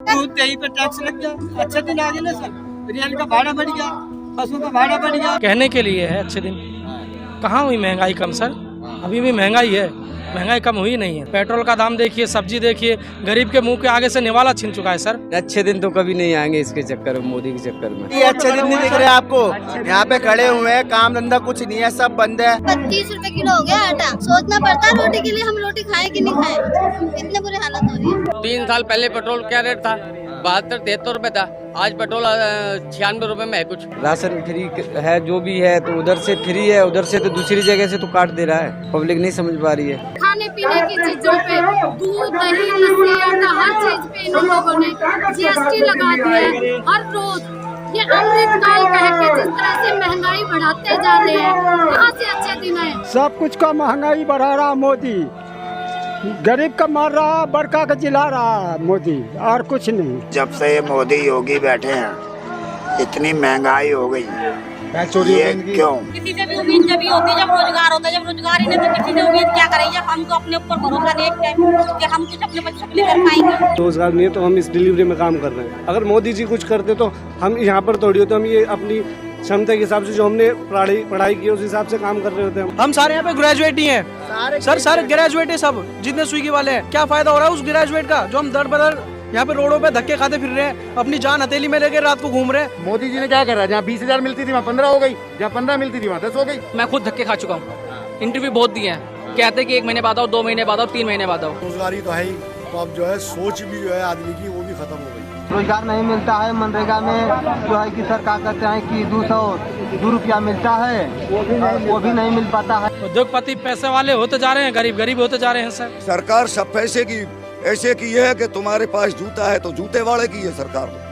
दूध दही पे टैक्स लग गया, अच्छे दिन आ गए ना सर। रेल का भाड़ा बढ़ गया, बसों का भाड़ा बढ़ गया। कहने के लिए है अच्छे दिन, कहाँ हुई महंगाई कम सर? अभी भी महंगाई है, महंगाई कम हुई नहीं है। पेट्रोल का दाम देखिए, सब्जी देखिए, गरीब के मुंह के आगे से निवाला छिन चुका है सर। अच्छे दिन तो कभी नहीं आएंगे इसके चक्कर में, मोदी के चक्कर में। ये अच्छे दिन नहीं दिख रहे आपको। यहाँ पे खड़े हुए हैं, काम धंधा कुछ नहीं है, सब बंद है। 30 रुपए किलो हो गया आटा। सोचना पड़ता है रोटी के लिए, हम रोटी खाएं कि नहीं खाएं। इतने बुरी हालत हो रही है। 3 साल पहले पेट्रोल क्या रेट था? 72-73 रुपए था। आज पेट्रोल 96 रुपए में है कुछ। राशन फ्री है, जो भी है तो उधर से फ्री है, उधर से तो दूसरी जगह से तो काट दे रहा है। पब्लिक नहीं समझ पा रही है। खाने पीने की चीजों पे दूध दही लस्सी आटा हर चीज पे इन लोगों ने GST लगा दिया है। हर रोज ये अमृतकाल कह के जिस तरह से महंगाई बढ़ाते जा रहे हैं, कहाँ से अच्छे दिन आए। सब कुछ का महंगाई बढ़ा रहा मोदी, गरीब का मार रहा, बड़का का जिला रहा मोदी, और कुछ नहीं। जब से ये मोदी योगी बैठे हैं, इतनी महंगाई हो गई। ये क्यों? किसी से भी उम्मीद जब ही होती है जब रोजगार होता है। जब रोजगार ही नहीं तो किसी से उम्मीद क्या करेंगे? हम तो अपने ऊपर भरोसा देखते हैं कि हम कुछ अपने बच्चों के लिए कर पाएंगे। रोजगार नहीं है तो हम इस डिलीवरी में काम कर रहे हैं। अगर मोदी जी कुछ करते तो हम यहाँ पर थोड़ी होते, हम ये अपनी क्षमता के हिसाब से जो हमने पढ़ाई की उस हिसाब से काम कर रहे होते हैं। हम सारे यहाँ पे ग्रेजुएट ही हैं सर, सारे ग्रेजुएट है सब, जितने स्विगी वाले हैं। क्या फायदा हो रहा है उस ग्रेजुएट का जो हम दर बदर यहाँ पे रोडों पे धक्के खाते फिर रहे हैं, अपनी जान हथेली में लेके रात को घूम रहे हैं। मोदी जी ने क्या करा? जहाँ 20,000 मिलती थी वहाँ 15 हो गई, जहाँ 15 मिलती थी वहाँ 10 हो गई। मैं खुद धक्के खा चुका हूँ। इंटरव्यू बहुत दिए हैं, कहते कि 1 महीने बाद आओ, 2 महीने बाद आओ, 3 महीने बाद आओ। रोजगारी तो है ही, तो अब जो है सोच भी जो है आदमी की वो भी खत्म हो गई। रोजगार नहीं मिलता है। मनरेगा में जो है कि सरकार कहते हैं कि 202 रुपया मिलता है, वो भी नहीं मिल पाता है। उद्योगपति पैसे वाले होते जा रहे हैं, गरीब गरीब होते जा रहे हैं सर। सरकार सब पैसे की ऐसे की है कि तुम्हारे पास जूता है तो जूते वाले की है सरकार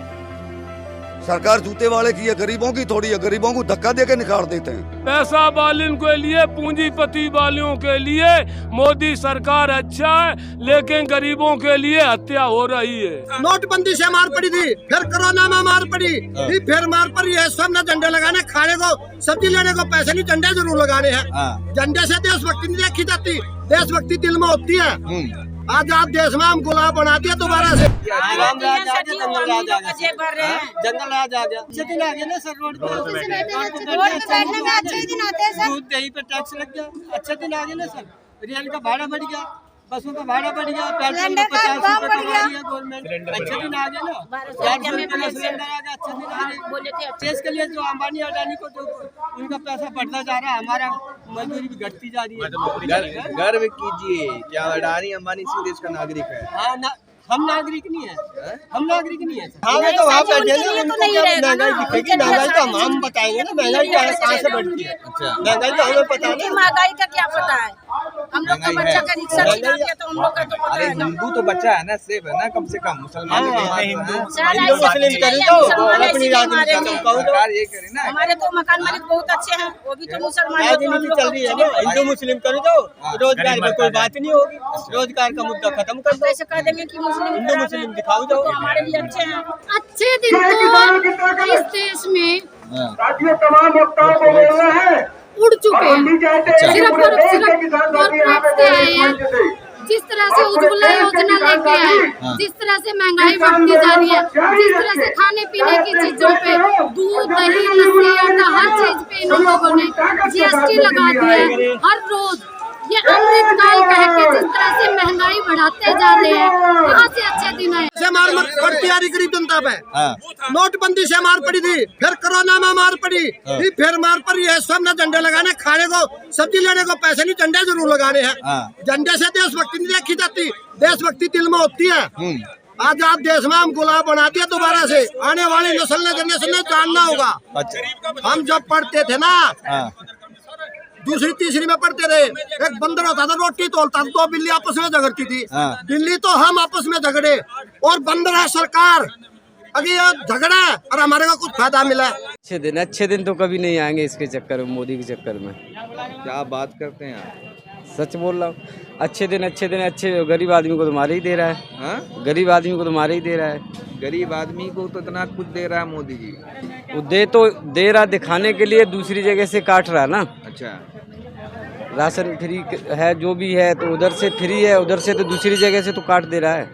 जूते वाले की है, गरीबों की थोड़ी है। गरीबों को धक्का देके निकाल देते हैं। पैसा वालों के लिए, पूंजीपति वालों के लिए मोदी सरकार अच्छा है, लेकिन गरीबों के लिए हत्या हो रही है। नोटबंदी से मार पड़ी थी, फिर कोरोना में मार पड़ी, फिर मार पड़ी है। सब ना झंडे लगाने, खाने को सब्जी लेने को पैसे नहीं, झंडे जरूर लगाने हैं। झंडे से देशभक्ति नहीं देखी जाती, देशभक्ति दिल में होती है। आज आप देश में हम गुलाम बना दिया दोबारा से। राम राज आ गया, जंगल राज आ गया, जंगल राज आ गया। अच्छे दिन आ गए ना सर। रोड पे बैठने में अच्छे दिन आते हैं सर। दूध दही पे टैक्स लग गया, अच्छे दिन आ गए ना सर। रेल का भाड़ा बढ़ गया, बसों का भाड़ा बढ़ गया, पेट्रोल का 50 रुपए बढ़ गया गवर्नमेंट। अच्छे दिन आ गए ना, 400 रुपये का सिलेंडर आ गया। अच्छे दिन आ गए। देश के लिए जो अंबानी अडानी को जो उनका पैसा बढ़ता जा रहा है, हमारा मजदूरी भी घटती जा रही है। गर्व कीजिए, क्या अडानी अंबानी इसी देश का नागरिक है। हाँ हम नागरिक नहीं है, हम नागरिक नहीं है। हाँ तो वहाँ बैठे ना, उनको क्या महंगाई दिखेगी? महंगाई तो हम बताएंगे ना, महंगाई कहाँ से बढ़ती है। महंगाई तो हमें पता है। महंगाई का क्या पता है? हम लोग का बच्चा का रिक्शा चला गया तो हम लोग का तो पता है। हिंदू तो बच्चा है ना, सेफ है ना, कम से कम। मुसलमान हिंदू मुस्लिम करे तो अपनी सरकार ये करे ना। हमारे तो मकान मालिक बहुत अच्छे हैं, वो भी तो मुसलमान राजनीति चल रही है ना। हिंदू मुस्लिम करे तो रोजगार में कोई बात नहीं होगी, रोजगार का मुद्दा खत्म कर दो। ऐसे कह देंगे कि हिंदू मुस्लिम दिखाओ जाओ, हमारे लिए अच्छे हैं। अच्छे दिन तो इस देश में उड़ चुके हैं। सिर्फ और सिर्फ कॉर्पोरेट से आए हैं। जिस तरह से उज्ज्वला योजना लेके आए, जिस तरह से महंगाई बढ़ती जा रही है, जिस तरह से खाने पीने की चीजों पे दूध दही लस्सी आटा हर चीज पे इन लोगों ने GST लगा दिया है। हर रोज ये अमृतकाल कह के जिस तरह से महंगाई बढ़ाते जा रहे हैं, कहाँ से अच्छे दिन आए। मार पड़ती आ रही गरीब जनता पे। नोटबंदी से मार पड़ी थी, फिर कोरोना में मार पड़ी, फिर मार पड़ी है। सब ना झंडे लगाने, खाने को सब्जी लेने को पैसे नहीं, झंडे जरूर लगाने हैं। झंडे से देशभक्ति नहीं देखी जाती, देशभक्ति दिल में होती है। आज आप देश में हम गुलाम बना दिया दोबारा से। आने वाली नस्ल ने जनरेशन ने जानना होगा। हम जब पढ़ते थे ना, दूसरी तीसरी में पढ़ते रहे, एक बंदर होता था रोटी तोलता था, 2 बिल्ली आपस में झगड़ती थी। बिल्ली तो हम आपस में झगड़े, और बंदर है सरकार। अगर ये झगड़ा है और हमारे को कुछ फायदा मिला। अच्छे दिन तो कभी नहीं आएंगे इसके चक्कर में, मोदी के चक्कर में। क्या बात करते हैं आप? सच बोल रहा हूँ। अच्छे दिन अच्छे गरीब आदमी को तो मार ही दे रहा है। गरीब आदमी को तो मार ही दे रहा है। गरीब आदमी को तो इतना कुछ दे रहा है मोदी जी। वो दे रहा दिखाने के लिए, दूसरी जगह से काट रहा ना। अच्छा, राशन फ्री है, जो भी है तो उधर से फ्री है, उधर से तो दूसरी जगह से तो काट दे रहा है।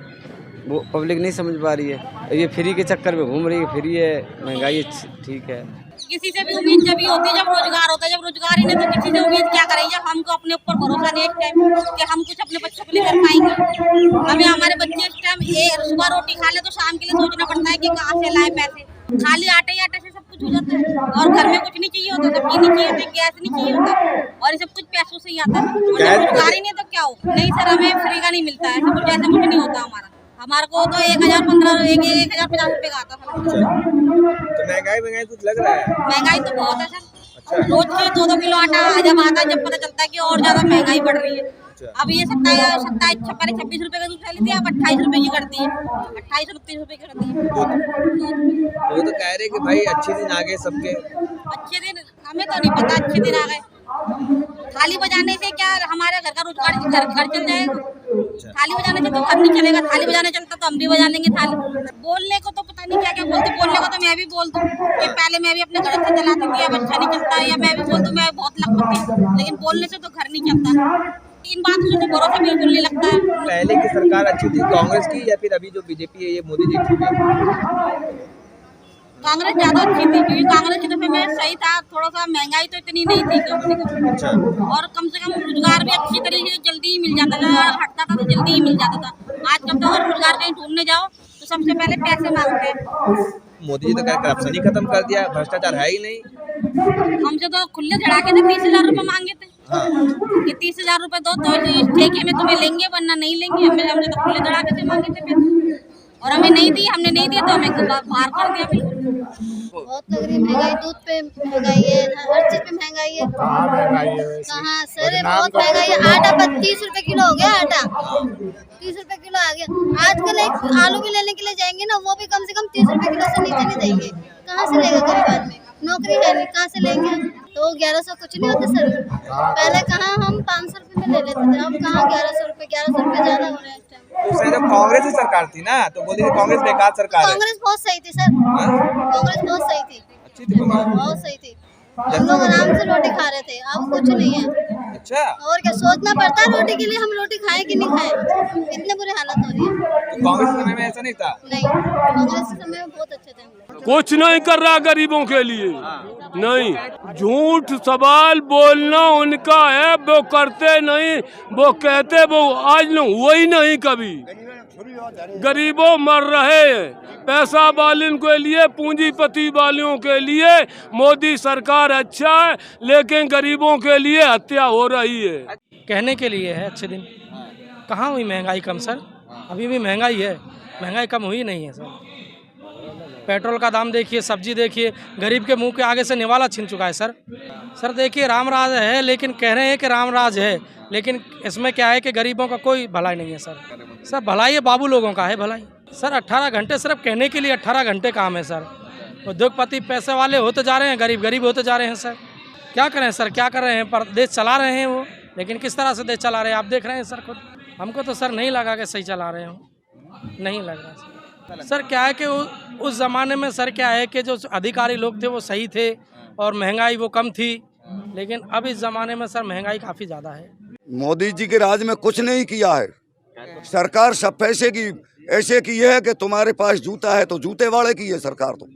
वो पब्लिक नहीं समझ पा रही है। ये फ्री के चक्कर में घूम रही है, फ्री है, महंगाई ठीक है। किसी से भी उम्मीद जब ही होती है जब रोजगार होता है, जब रोजगार ही नहीं तो किसी से उम्मीद क्या करें। जब हमको अपने ऊपर भरोसा नहीं इस टाइम कि हम कुछ अपने बच्चों के लिए कर पाएंगे। हमें हमारे बच्चे इस टाइम सुबह रोटी खा ले तो शाम के लिए सोचना पड़ता है कि कहाँ से लाए पैसे। खाली आटे ही आटे से सब कुछ हो जाता है और घर में कुछ नहीं चाहिए होता, सब्जी नहीं चाहिए होती, गैस नहीं चाहिए होता और ये सब कुछ पैसों से ही आता है। और जब रोजगार ही नहीं तो क्या हो। नहीं सर, हमें फ्री का नहीं मिलता है, सब कुछ ऐसा कुछ नहीं होता हमारा। हमारे को तो 1050 रुपए का आता है। तो महंगाई कुछ लग रहा है? महंगाई तो बहुत है सर। रोज के 2-2 किलो आटा जब आता है जब पता चलता है कि और ज्यादा महंगाई बढ़ रही है। अब ये 26 रुपए का दूध खा लेती है, अब 28 रुपए की कर दी है, 28-29 रुपए की कर दी है। वो तो कह रहे कि भाई अच्छे दिन आ गए सबके। अच्छे दिन हमें तो नहीं पता अच्छे दिन आ गए। थाली बजाने से क्या हमारे घर का रोजगार घर चल जाएगा? थाली बजाने से तो घर नहीं चलेगा। थाली बजाने चलता तो हम भी बजा लेंगे थाली। बोलने को तो पता नहीं क्या क्या बोलते, बोलने को तो मैं भी बोल दूं कि पहले मैं भी अपने घर से चलाती थी, अब अच्छा नहीं चलता, या मैं भी बोल दूं मैं बहुत लखपति, लेकिन बोलने से तो घर नहीं चलता। इन बातों से तो भरोसा बिल्कुल नहीं लगता है। पहले की सरकार अच्छी थी कांग्रेस की या फिर अभी जो बीजेपी है ये मोदी जी की? कांग्रेस ज्यादा अच्छी थी क्योंकि कांग्रेस के दफे में सही था, थोड़ा सा महंगाई तो इतनी नहीं थी अच्छा। और कम से कम रोजगार भी अच्छी तरीके से जल्दी ही मिल जाता था, हटता था तो जल्दी ही मिल जाता था। आजकल तो अगर रोजगार कहीं ढूंढने जाओ तो सबसे पहले पैसे मांगते हैं। मोदी जी तो क्या करप्शन ही खत्म कर दिया, भ्रष्टाचार है ही नहीं। हमसे तो खुले धड़ाके से 30,000 रुपए मांगे थे कि 30,000 रुपए दो तो ठेके में तुम्हें लेंगे वरना नहीं लेंगे। हमने तो खुले धड़ाके से मांगे थे पैसे और हमें नहीं दी, हमने नहीं दिया तो हमें बाहर कर दिया। बिल्कुल बहुत लग रही महंगाई, दूध पे महंगाई है, हर चीज पे महंगाई है। कहाँ सर बहुत महंगाई है। आटा 30 रुपए किलो हो गया, आटा 30 रुपए किलो आ गया। आजकल एक आलू भी लेने के लिए जाएंगे ना, वो भी कम से कम 30 रुपए किलो से नीचे नहीं देंगे। कहाँ से लेगा गरीब आदमी? नौकरी है नहीं, कहाँ से लेंगे? तो 1100 कुछ नहीं होते सर। पहले कहाँ हम 500 रुपए में ले लेते थे, अब कहाँ 1100 रुपए ज्यादा हो रहे हैं इस टाइम। उससे जब कांग्रेस की सरकार थी ना तो बोली कांग्रेस बेकार सरकार है। कांग्रेस बहुत सही थी सर, कांग्रेस बहुत सही थी, अच्छी थी, बहुत सही थी। हम लोग आराम से रोटी खा रहे थे, अब कुछ नहीं है। अच्छा, और क्या सोचना पड़ता है रोटी के लिए, हम रोटी खाएं कि नहीं खाएं, इतने बुरी हालत हो रही है। तो कांग्रेस के समय में ऐसा नहीं था? नहीं, कांग्रेस के समय में बहुत अच्छे थे। कुछ नहीं कर रहा गरीबों के लिए, नहीं। झूठ सवाल बोलना उनका है, वो करते नहीं, वो कहते वो आज न हुआ ही नहीं कभी। गरीबों मर रहे हैं। पैसा वालों के लिए, पूंजीपति वालों के लिए मोदी सरकार अच्छा है, लेकिन गरीबों के लिए हत्या हो रही है। कहने के लिए है अच्छे दिन, कहाँ हुई महंगाई कम सर? अभी भी महंगाई है, महंगाई कम हुई नहीं है सर। पेट्रोल का दाम देखिए, सब्जी देखिए, गरीब के मुंह के आगे से निवाला छिन चुका है सर। सर देखिए राम राज है, लेकिन कह रहे हैं कि राम राज है, लेकिन इसमें क्या है कि गरीबों का कोई भलाई नहीं है सर। सर भलाई बाबू लोगों का है भलाई। सर 18 घंटे सिर्फ कहने के लिए 18 घंटे काम है सर। उद्योगपति पैसे वाले होते जा रहे हैं, गरीब गरीब होते जा रहे हैं सर। क्या करें सर, क्या कर रहे हैं? पर देश चला रहे हैं वो, लेकिन किस तरह से देश चला रहे हैं आप देख रहे हैं सर खुद। हमको तो सर नहीं लगा कि सही चला रहे हो, नहीं लग रहा सर। सर क्या है कि उस ज़माने में सर क्या है कि जो अधिकारी लोग थे वो सही थे और महंगाई वो कम थी, लेकिन अब इस ज़माने में सर महंगाई काफ़ी ज़्यादा है। मोदी जी के राज में कुछ नहीं किया है। सरकार सब पैसे की ऐसे की है कि तुम्हारे पास जूता है तो जूते वाले की है सरकार। तो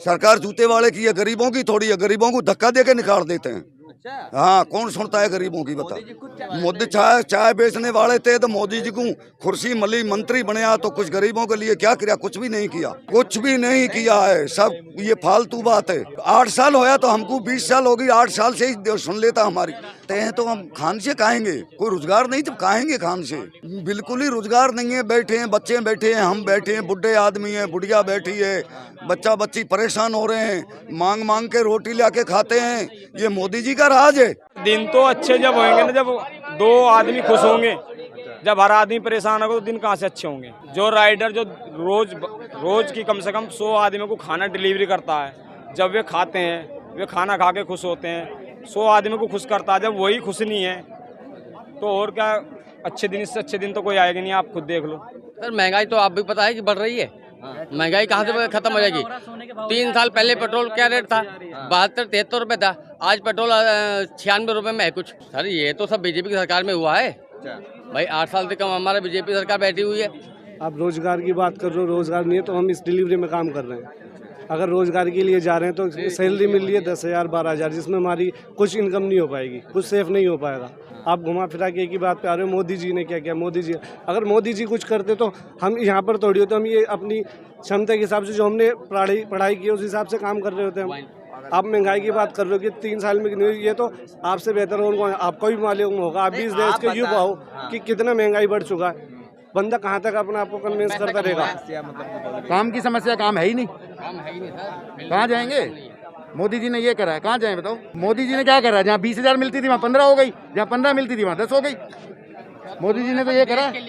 सरकार जूते वाले की है, गरीबों की थोड़ी है। गरीबों को धक्का दे के निकाल देते हैं। हाँ, कौन सुनता है गरीबों की? बता। मोदी चाय बेचने वाले थे तो मोदी जी को कुर्सी मिली, मंत्री बने, तो कुछ गरीबों के लिए क्या किया? कुछ भी नहीं किया, कुछ भी नहीं किया है। सब ये फालतू बात है। 8 साल होया तो हमको 20 साल हो गई, 8 साल से ही सुन लेता हमारी हैं तो हम खान से खाएंगे। कोई रोजगार नहीं तो खाएंगे खान से? बिल्कुल ही रोजगार नहीं है। बैठे हैं बच्चे, बैठे हैं हम, बैठे हैं बुढ़े आदमी हैं, बुढ़िया बैठी है, बच्चा बच्ची परेशान हो रहे हैं, मांग मांग के रोटी लाके खाते हैं। ये मोदी जी का राज है। दिन तो अच्छे जब होंगे ना, जब 2 आदमी खुश होंगे। जब हर आदमी परेशान होगा तो दिन कहाँ से अच्छे होंगे? जो राइडर जो रोज की कम से कम 100 आदमियों को खाना डिलीवरी करता है, जब वे खाते हैं, वे खाना खा के खुश होते हैं। 100 आदमियों को खुश करता है, जब वही खुश नहीं है तो और क्या अच्छे दिन, इससे अच्छे दिन तो कोई आएगा नहीं। आप खुद देख लो सर, महंगाई तो आप भी पता है कि बढ़ रही है। महंगाई कहाँ से खत्म हो जाएगी? 3 साल पहले पेट्रोल क्या रेट था? 72-73 रुपए था। आज पेट्रोल 96 रुपए में है कुछ। सर ये तो सब बीजेपी की सरकार में हुआ है भाई। 8 साल से कम हमारा बीजेपी सरकार बैठी हुई है। आप रोजगार की बात कर रहे हो, रोजगार नहीं है तो हम इस डिलीवरी में काम कर रहे हैं। अगर रोजगार के लिए जा रहे हैं तो सैलरी मिल रही है 10,000 12,000, जिसमें हमारी कुछ इनकम नहीं हो पाएगी, कुछ सेफ नहीं हो पाएगा। आप घुमा फिरा के एक ही बात पे आ रहे हो, मोदी जी ने क्या किया, मोदी जी। अगर मोदी जी कुछ करते तो हम यहाँ पर थोड़ी होते, हम ये अपनी क्षमता के हिसाब से जो हमने पढ़ाई की उस हिसाब से काम कर रहे होते हैं हम। आप महंगाई की बात कर रहे हो कि 3 साल में कितनी हुई, ये तो आपसे बेहतर हो, आपको भी मालूम होगा, आप भी इस देश के युवा हो कि कितना महंगाई बढ़ चुका है। बंदा कहाँ तक अपने आप को कन्विंस करता रहेगा। काम की समस्या, काम है ही नहीं, कहाँ जाएंगे? मोदी जी ने ये करा है, कहाँ जाए बताओ? मोदी जी ने क्या करा है? जहाँ 20,000 मिलती थी वहाँ 15 हो गई, जहाँ 15 मिलती थी वहाँ 10 हो गई। मोदी जी ने तो ये करा है।